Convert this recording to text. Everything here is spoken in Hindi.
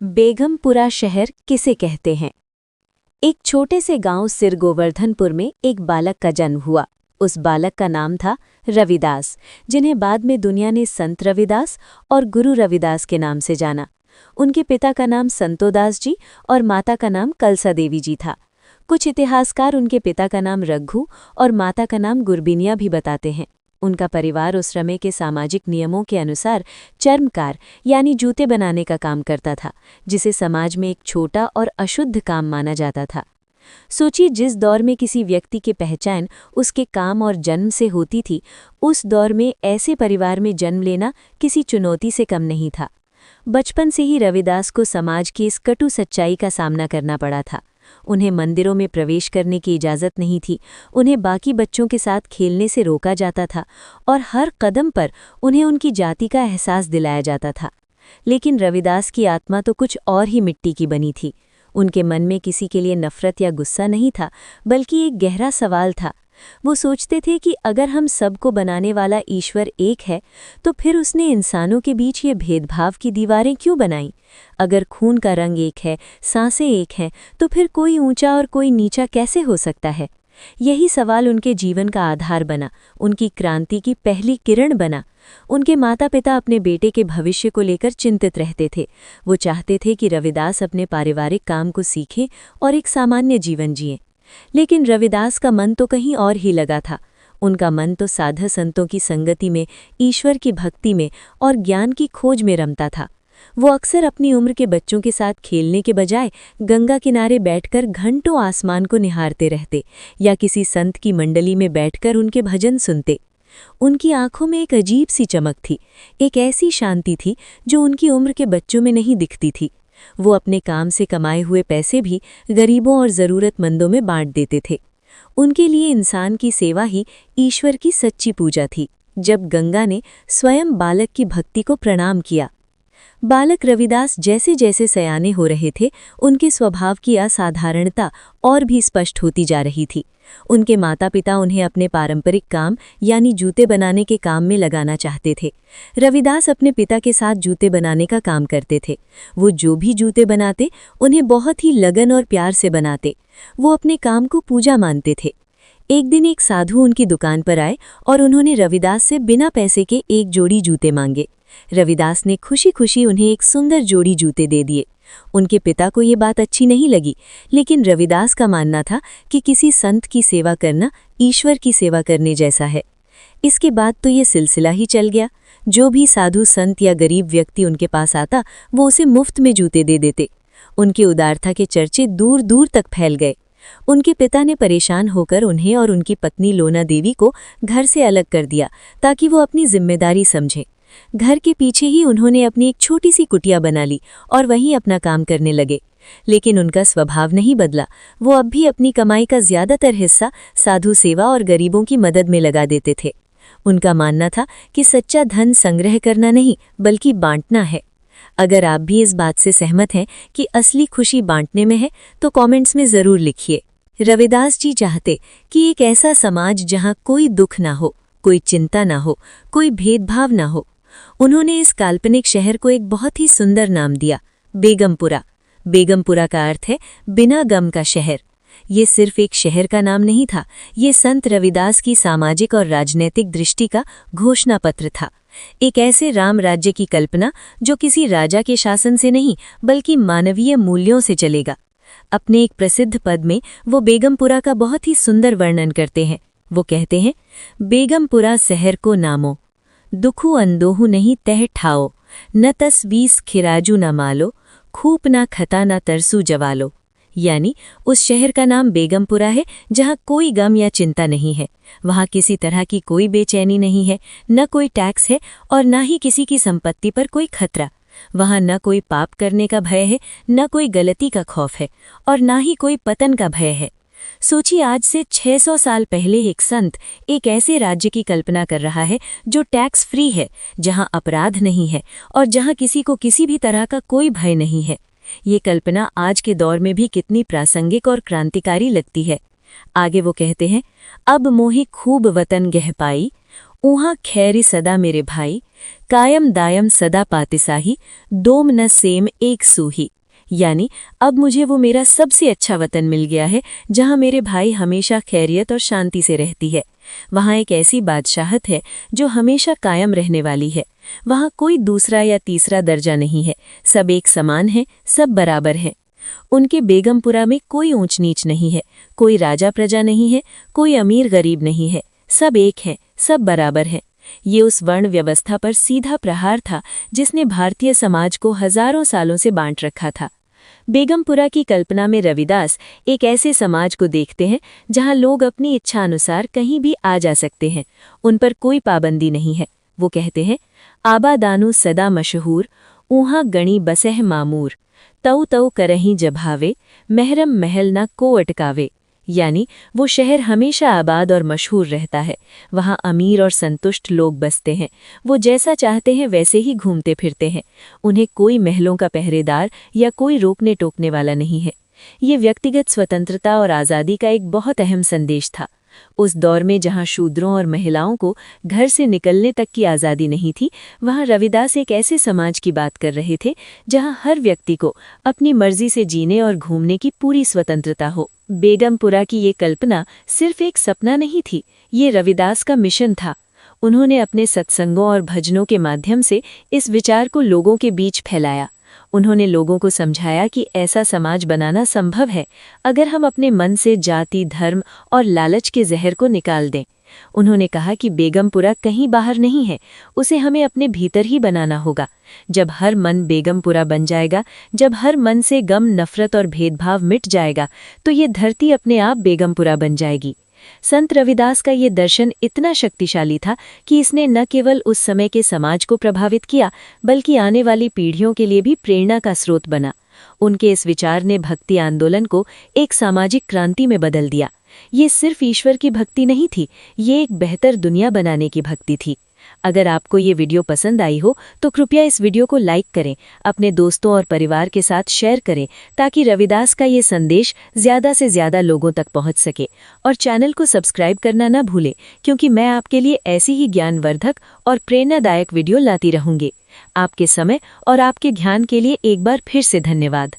बेगमपुरा शहर किसे कहते हैं? एक छोटे से गांव सिर गोवर्धनपुर में एक बालक का जन्म हुआ। उस बालक का नाम था रविदास, जिन्हें बाद में दुनिया ने संत रविदास और गुरु रविदास के नाम से जाना। उनके पिता का नाम संतोदास जी और माता का नाम कलसा देवी जी था। कुछ इतिहासकार उनके पिता का नाम रघु और माता का नाम गुरबिनिया भी बताते हैं। उनका परिवार उस समय के सामाजिक नियमों के अनुसार चर्मकार यानी जूते बनाने का काम करता था, जिसे समाज में एक छोटा और अशुद्ध काम माना जाता था। सोचिए, जिस दौर में किसी व्यक्ति की पहचान उसके काम और जन्म से होती थी, उस दौर में ऐसे परिवार में जन्म लेना किसी चुनौती से कम नहीं था। बचपन से ही रविदास को समाज की इस कटु सच्चाई का सामना करना पड़ा था। उन्हें मंदिरों में प्रवेश करने की इजाज़त नहीं थी, उन्हें बाकी बच्चों के साथ खेलने से रोका जाता था और हर कदम पर उन्हें उनकी जाति का एहसास दिलाया जाता था। लेकिन रविदास की आत्मा तो कुछ और ही मिट्टी की बनी थी। उनके मन में किसी के लिए नफ़रत या गुस्सा नहीं था, बल्कि एक गहरा सवाल था। वो सोचते थे कि अगर हम सबको बनाने वाला ईश्वर एक है, तो फिर उसने इंसानों के बीच ये भेदभाव की दीवारें क्यों बनाईं? अगर खून का रंग एक है, सांसें एक हैं, तो फिर कोई ऊंचा और कोई नीचा कैसे हो सकता है? यही सवाल उनके जीवन का आधार बना, उनकी क्रांति की पहली किरण बना। उनके माता पिता अपने बेटे के भविष्य को लेकर चिंतित रहते थे। वो चाहते थे कि रविदास अपने पारिवारिक काम को सीखे और एक सामान्य जीवन जिए। लेकिन रविदास का मन तो कहीं और ही लगा था। उनका मन तो साधु संतों की संगति में, ईश्वर की भक्ति में और ज्ञान की खोज में रमता था। वो अक्सर अपनी उम्र के बच्चों के साथ खेलने के बजाय गंगा किनारे बैठकर घंटों आसमान को निहारते रहते या किसी संत की मंडली में बैठकर उनके भजन सुनते। उनकी आंखों में एक अजीब सी चमक थी, एक ऐसी शांति थी जो उनकी उम्र के बच्चों में नहीं दिखती थी। वो अपने काम से कमाए हुए पैसे भी गरीबों और ज़रूरतमंदों में बांट देते थे। उनके लिए इंसान की सेवा ही ईश्वर की सच्ची पूजा थी। जब गंगा ने स्वयं बालक की भक्ति को प्रणाम किया, बालक रविदास जैसे जैसे सयाने हो रहे थे, उनके स्वभाव की असाधारणता और भी स्पष्ट होती जा रही थी। उनके माता पिता उन्हें अपने पारंपरिक काम यानी जूते बनाने के काम में लगाना चाहते थे। रविदास अपने पिता के साथ जूते बनाने का काम करते थे। वो जो भी जूते बनाते, उन्हें बहुत ही लगन और प्यार से बनाते। वो अपने काम को पूजा मानते थे। एक दिन एक साधु उनकी दुकान पर आए और उन्होंने रविदास से बिना पैसे के एक जोड़ी जूते मांगे। रविदास ने खुशी खुशी उन्हें एक सुंदर जोड़ी जूते दे दिए। उनके पिता को ये बात अच्छी नहीं लगी, लेकिन रविदास का मानना था कि किसी संत की सेवा करना ईश्वर की सेवा करने जैसा है। इसके बाद तो ये सिलसिला ही चल गया। जो भी साधु संत या गरीब व्यक्ति उनके पास आता, वो उसे मुफ्त में जूते दे देते। उनकी उदारता के चर्चे दूर दूर तक फैल गए। उनके पिता ने परेशान होकर उन्हें और उनकी पत्नी लोना देवी को घर से अलग कर दिया, ताकि वो अपनी जिम्मेदारी समझें। घर के पीछे ही उन्होंने अपनी एक छोटी सी कुटिया बना ली और वहीं अपना काम करने लगे। लेकिन उनका स्वभाव नहीं बदला। वो अब भी अपनी कमाई का ज्यादातर हिस्सा साधु सेवा और गरीबों की मदद में लगा देते थे। उनका मानना था कि सच्चा धन संग्रह करना नहीं, बल्कि बांटना है। अगर आप भी इस बात से सहमत हैं कि असली खुशी बांटने में है, तो कमेंट्स में ज़रूर लिखिए। रविदास जी चाहते कि एक ऐसा समाज जहां कोई दुख ना हो, कोई चिंता ना हो, कोई भेदभाव ना हो। उन्होंने इस काल्पनिक शहर को एक बहुत ही सुंदर नाम दिया, बेगमपुरा। बेगमपुरा का अर्थ है बिना गम का शहर। ये सिर्फ एक शहर का नाम नहीं था, ये संत रविदास की सामाजिक और राजनैतिक दृष्टि का घोषणा पत्र था। एक ऐसे राम राज्य की कल्पना जो किसी राजा के शासन से नहीं, बल्कि मानवीय मूल्यों से चलेगा। अपने एक प्रसिद्ध पद में वो बेगमपुरा का बहुत ही सुंदर वर्णन करते हैं। वो कहते हैं, बेगमपुरा शहर को नामो, दुखु अंदोहु नहीं तह ठाओ, न तस्वीस खिराजू न मालो, खूप ना खता ना तरसू जवालो। यानी उस शहर का नाम बेगमपुरा है, जहाँ कोई गम या चिंता नहीं है। वहाँ किसी तरह की कोई बेचैनी नहीं है, न कोई टैक्स है और न ही किसी की संपत्ति पर कोई खतरा। वहाँ न कोई पाप करने का भय है, न कोई गलती का खौफ है और न ही कोई पतन का भय है। सोचिए, आज से 600 साल पहले एक संत एक ऐसे राज्य की कल्पना कर रहा है जो टैक्स फ्री है, जहाँ अपराध नहीं है और जहाँ किसी को किसी भी तरह का कोई भय नहीं है। ये कल्पना आज के दौर में भी कितनी प्रासंगिक और क्रांतिकारी लगती है। आगे वो कहते हैं, अब मोहि खूब वतन गह पाई, ऊहा खैरी सदा मेरे भाई, कायम दायम सदा पातिसाही, दोम न सेम एक सूही। यानी अब मुझे वो मेरा सबसे अच्छा वतन मिल गया है जहाँ मेरे भाई हमेशा खैरियत और शांति से रहती है। वहाँ एक ऐसी बादशाहत है जो हमेशा कायम रहने वाली है। वहाँ कोई दूसरा या तीसरा दर्जा नहीं है, सब एक समान है, सब बराबर हैं। उनके बेगमपुरा में कोई ऊंच नीच नहीं है, कोई राजा प्रजा नहीं है, कोई अमीर गरीब नहीं है, सब एक हैं, सब बराबर हैं। ये उस वर्ण व्यवस्था पर सीधा प्रहार था जिसने भारतीय समाज को हजारों सालों से बांट रखा था। बेगमपुरा की कल्पना में रविदास एक ऐसे समाज को देखते हैं जहां लोग अपनी इच्छा अनुसार कहीं भी आ जा सकते हैं, उन पर कोई पाबंदी नहीं है। वो कहते हैं, आबादानु सदा मशहूर, ऊहा गणी बसह मामूर, तऊ तऊ करहीं जभावे, महरम महल न को अटकावे। यानी वो शहर हमेशा आबाद और मशहूर रहता है। वहाँ अमीर और संतुष्ट लोग बसते हैं, वो जैसा चाहते हैं वैसे ही घूमते फिरते हैं। उन्हें कोई महलों का पहरेदार या कोई रोकने टोकने वाला नहीं है। ये व्यक्तिगत स्वतंत्रता और आज़ादी का एक बहुत अहम संदेश था। उस दौर में जहाँ शूद्रों और महिलाओं को घर से निकलने तक की आज़ादी नहीं थी, वहाँ रविदास एक ऐसे समाज की बात कर रहे थे जहाँ हर व्यक्ति को अपनी मर्जी से जीने और घूमने की पूरी स्वतंत्रता हो। बेगमपुरा की ये कल्पना सिर्फ एक सपना नहीं थी, ये रविदास का मिशन था। उन्होंने अपने सत्संगों और भजनों के माध्यम से इस विचार को लोगों के बीच फैलाया। उन्होंने लोगों को समझाया कि ऐसा समाज बनाना संभव है अगर हम अपने मन से जाति, धर्म और लालच के जहर को निकाल दें। उन्होंने कहा कि बेगमपुरा कहीं बाहर नहीं है, उसे हमें अपने भीतर ही बनाना होगा। जब हर मन बेगमपुरा बन जाएगा, जब हर मन से गम, नफरत और भेदभाव मिट जाएगा, तो ये धरती अपने आप बेगमपुरा बन जाएगी। संत रविदास का ये दर्शन इतना शक्तिशाली था कि इसने न केवल उस समय के समाज को प्रभावित किया, बल्कि आने वाली पीढ़ियों के लिए भी प्रेरणा का स्रोत बना। उनके इस विचार ने भक्ति आंदोलन को एक सामाजिक क्रांति में बदल दिया। ये सिर्फ ईश्वर की भक्ति नहीं थी, ये एक बेहतर दुनिया बनाने की भक्ति थी। अगर आपको ये वीडियो पसंद आई हो तो कृपया इस वीडियो को लाइक करें, अपने दोस्तों और परिवार के साथ शेयर करें ताकि रविदास का ये संदेश ज़्यादा से ज़्यादा लोगों तक पहुंच सके। और चैनल को सब्सक्राइब करना ना भूलें, क्योंकि मैं आपके लिए ऐसी ही ज्ञानवर्धक और प्रेरणादायक वीडियो लाती रहूंगी। आपके समय और आपके ध्यान के लिए एक बार फिर से धन्यवाद।